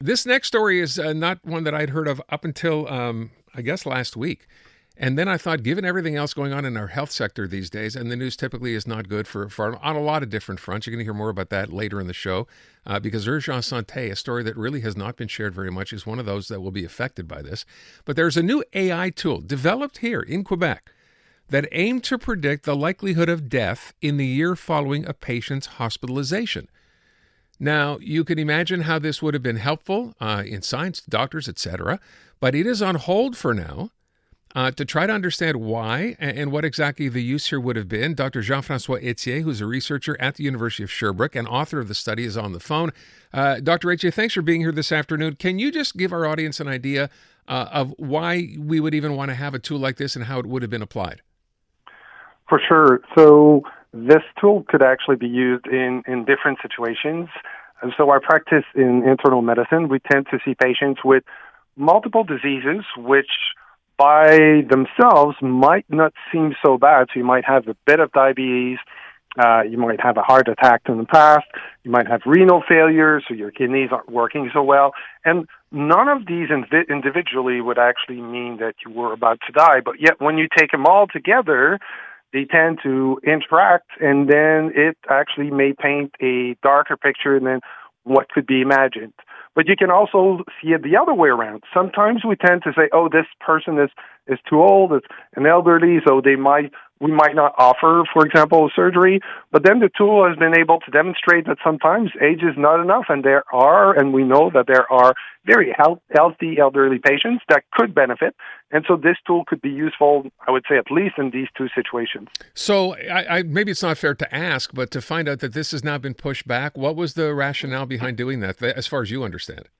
This next story is not one that I'd heard of up until, I guess, last week. And then I thought, given everything else going on in our health sector these days, and the news typically is not good for on a lot of different fronts. You're going to hear more about that later in the show, because Urgence Santé, a story that really has not been shared very much, is one of those that will be affected by this. But there's a new AI tool developed here in Quebec that aimed to predict the likelihood of death in the year following a patient's hospitalization. Now, you can imagine how this would have been helpful in science, doctors, etc., but it is on hold for now. To try to understand why and what exactly the use here would have been, Dr. Jean-François Ethier, who's a researcher at the University of Sherbrooke and author of the study, is on the phone. Dr. Ethier, thanks for being here this afternoon. Can you just give our audience an idea of why we would even want to have a tool like this and how it would have been applied? For sure. So this tool could actually be used in different situations. And so I practice in internal medicine. We tend to see patients with multiple diseases, which by themselves might not seem so bad. So you might have a bit of diabetes, you might have a heart attack in the past, you might have renal failure, so your kidneys aren't working so well. And none of these individually would actually mean that you were about to die. But yet when you take them all together, they tend to interact, and then it actually may paint a darker picture than what could be imagined. But you can also see it the other way around. Sometimes we tend to say, oh, this person is too old, it's an elderly, so we might not offer, for example, surgery. But then the tool has been able to demonstrate that sometimes age is not enough, and we know that there are very healthy elderly patients that could benefit. And so this tool could be useful, I would say, at least in these two situations. So maybe it's not fair to ask, but to find out that this has now been pushed back, what was the rationale behind doing that, as far as you understand?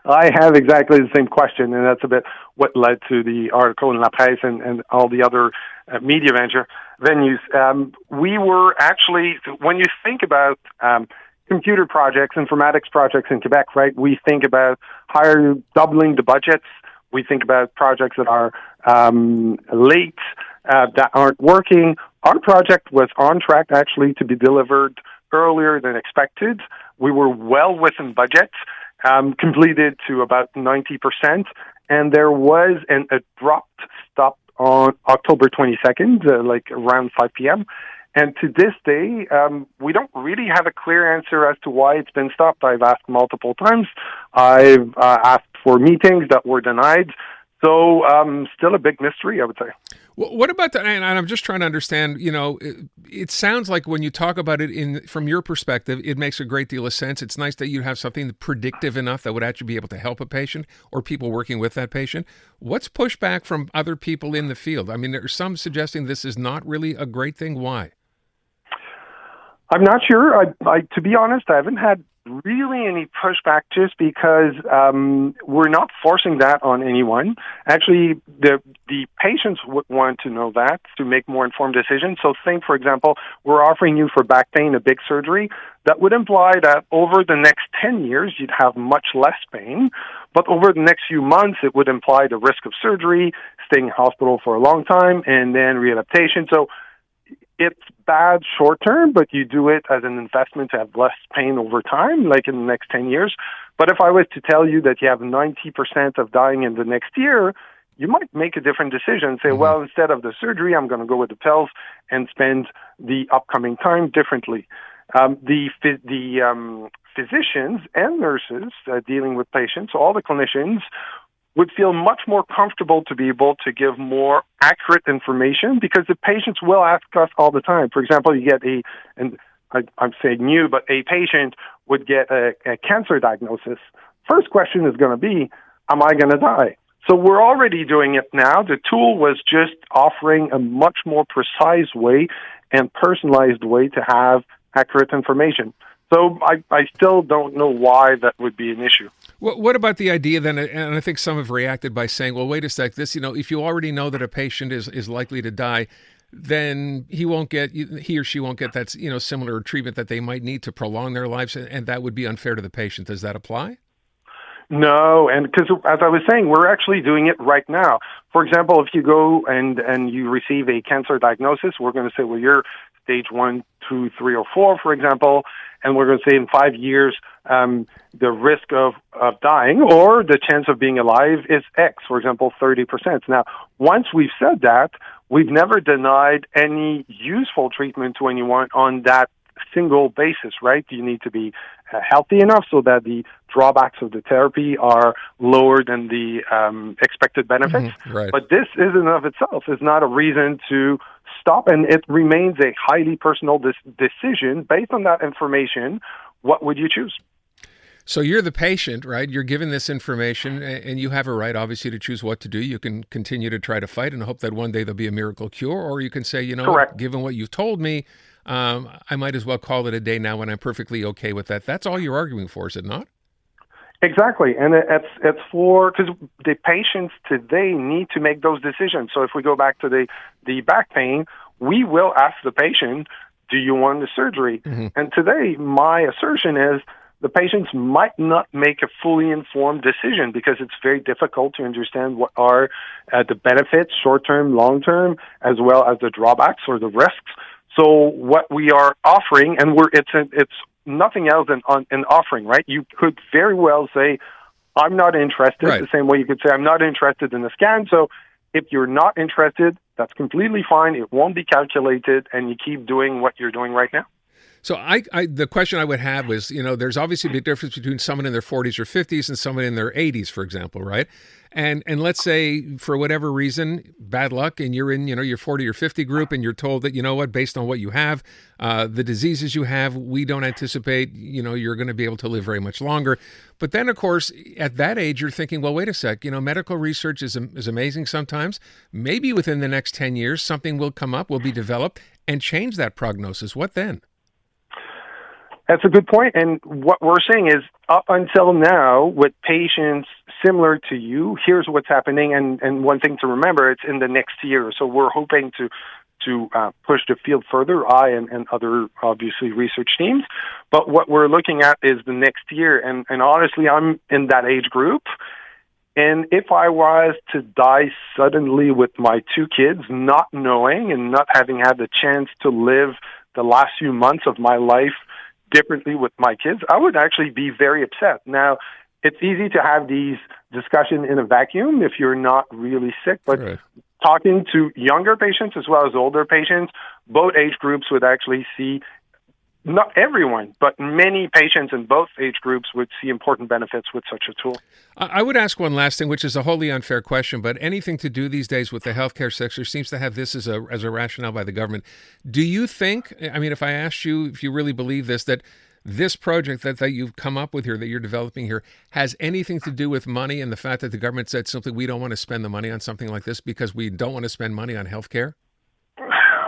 I have exactly the same question, and that's a bit what led to the article in La Presse and all the other media venues. We were actually, when you think about computer projects, informatics projects in Quebec, right, we think about doubling the budgets. We think about projects that are late, that aren't working. Our project was on track, actually, to be delivered earlier than expected. We were well within budget. Completed to about 90%, and there was an abrupt stop on October 22nd, like around 5 p.m. And to this day, we don't really have a clear answer as to why it's been stopped. I've asked multiple times. I've asked for meetings that were denied. So still a big mystery, I would say. What about the, and I'm just trying to understand, it sounds like when you talk about it from your perspective, it makes a great deal of sense. It's nice that you have something predictive enough that would actually be able to help a patient or people working with that patient. What's pushback from other people in the field? I mean, there's some suggesting this is not really a great thing. Why? I'm not sure. To be honest, I haven't had really any pushback just because we're not forcing that on anyone. Actually, the patients would want to know that to make more informed decisions. So think, for example, we're offering you for back pain a big surgery. That would imply that over the next 10 years, you'd have much less pain. But over the next few months, it would imply the risk of surgery, staying in hospital for a long time, and then rehabilitation. So it's bad short term, but you do it as an investment to have less pain over time, like in the next 10 years. But if I was to tell you that you have 90% of dying in the next year, you might make a different decision. Say, well, instead of the surgery, I'm going to go with the pills and spend the upcoming time differently. The physicians and nurses dealing with patients, all the clinicians, would feel much more comfortable to be able to give more accurate information because the patients will ask us all the time. For example, you get I'm saying you, but a patient would get a cancer diagnosis. First question is going to be, am I going to die? So we're already doing it now. The tool was just offering a much more precise way and personalized way to have accurate information. So I still don't know why that would be an issue. What about the idea then, and I think some have reacted by saying, well, wait a sec, this, if you already know that a patient is likely to die, then he or she won't get that, similar treatment that they might need to prolong their lives, and that would be unfair to the patient. Does that apply? No, and because as I was saying, we're actually doing it right now. For example, if you go and you receive a cancer diagnosis, we're going to say, well, you're stage 1, 2, 3, or 4, for example, and we're going to say in 5 years, the risk of dying or the chance of being alive is X, for example, 30%. Now, once we've said that, we've never denied any useful treatment to anyone on that single basis, right? You need to be healthy enough so that the drawbacks of the therapy are lower than the expected benefits. Mm-hmm, right. But this in and of itself is not a reason to stop, and it remains a highly personal decision based on that information. What would you choose? So you're the patient, right? You're given this information, and you have a right, obviously, to choose what to do. You can continue to try to fight and hope that one day there'll be a miracle cure, or you can say, Correct. given what you've told me, I might as well call it a day now when I'm perfectly okay with that. That's all you're arguing for, is it not? Exactly, and it's for, because the patients today need to make those decisions. So if we go back to the back pain, we will ask the patient, do you want the surgery? Mm-hmm. And today, my assertion is the patients might not make a fully informed decision because it's very difficult to understand what are the benefits, short-term, long-term, as well as the drawbacks or the risks. So what we are offering, and it's nothing else than an offering, right? You could very well say, I'm not interested, right. The same way you could say, I'm not interested in the scan. So if you're not interested, that's completely fine. It won't be calculated, and you keep doing what you're doing right now. So the question I would have was, there's obviously a big difference between someone in their 40s or 50s and someone in their 80s, for example, right? And let's say for whatever reason, bad luck, and you're in, your 40 or 50 group, and you're told that, based on what you have, the diseases you have, we don't anticipate, you're going to be able to live very much longer. But then, of course, at that age, you're thinking, well, wait a sec, medical research is amazing sometimes. Maybe within the next 10 years, something will come up, will be developed, and change that prognosis. What then? That's a good point. And what we're saying is up until now, with patients similar to you, here's what's happening. And one thing to remember, it's in the next year. So we're hoping to push the field further, and other, obviously, research teams. But what we're looking at is the next year. And honestly, I'm in that age group. And if I was to die suddenly with my 2 kids, not knowing and not having had the chance to live the last few months of my life differently with my kids, I would actually be very upset. Now, it's easy to have these discussions in a vacuum if you're not really sick, but right. Talking to younger patients as well as older patients, both age groups would actually see, not everyone, but many patients in both age groups would see important benefits with such a tool. I would ask one last thing, which is a wholly unfair question, but anything to do these days with the healthcare sector seems to have this as a rationale by the government. Do you think, if I asked you if you really believe this, that this project that you've come up with here, that you're developing here, has anything to do with money and the fact that the government said simply, we don't want to spend the money on something like this because we don't want to spend money on healthcare?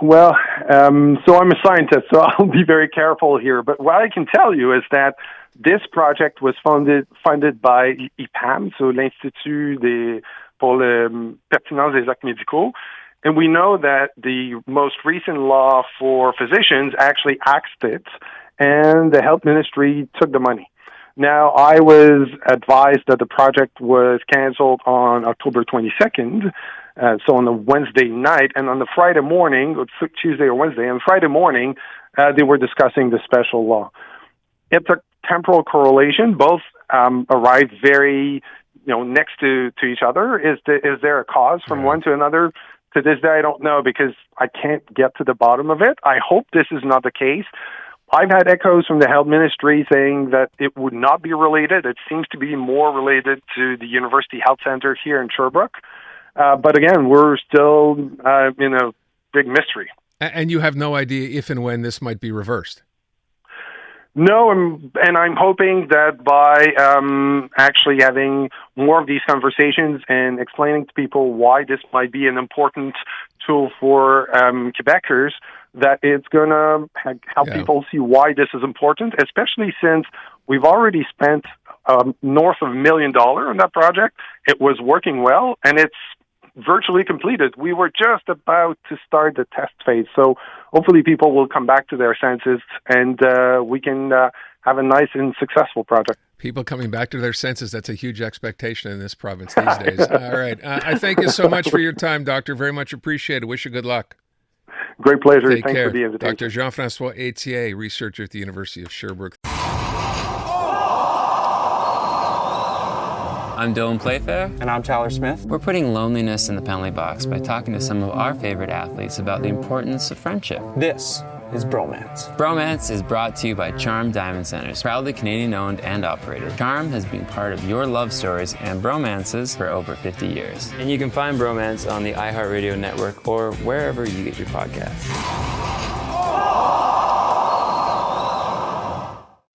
Well, so I'm a scientist, so I'll be very careful here. But what I can tell you is that this project was funded by IPAM, so l'Institut pour la pertinence des actes médicaux. And we know that the most recent law for physicians actually axed it, and the health ministry took the money. Now, I was advised that the project was canceled on October 22nd, so on a Wednesday night, and on the Friday morning, or Tuesday or Wednesday, on Friday morning, they were discussing the special law. It's a temporal correlation. Both arrived very, next to each other. Is there a cause from one to another? To this day, I don't know because I can't get to the bottom of it. I hope this is not the case. I've had echoes from the health ministry saying that it would not be related. It seems to be more related to the University Health Center here in Sherbrooke. But again, we're still in a big mystery. And you have no idea if and when this might be reversed? No, and I'm hoping that by actually having more of these conversations and explaining to people why this might be an important tool for Quebecers, that it's going to help people see why this is important, especially since we've already spent north of $1 million on that project. It was working well, and it's virtually completed. We were just about to start the test phase. So hopefully people will come back to their senses, and we can have a nice and successful project. People coming back to their senses, that's a huge expectation in this province these days. All right. I thank you so much for your time, Doctor. Very much appreciated. Wish you good luck. Great pleasure. Take Thanks care. for the invitation. Dr. Jean-François Ethier, researcher at the University of Sherbrooke. I'm Dylan Playfair. And I'm Tyler Smith. We're putting loneliness in the penalty box by talking to some of our favorite athletes about the importance of friendship. This is Bromance. Bromance is brought to you by Charm Diamond Centers, proudly Canadian owned and operated. Charm has been part of your love stories and bromances for over 50 years. And you can find Bromance on the iHeartRadio network or wherever you get your podcasts.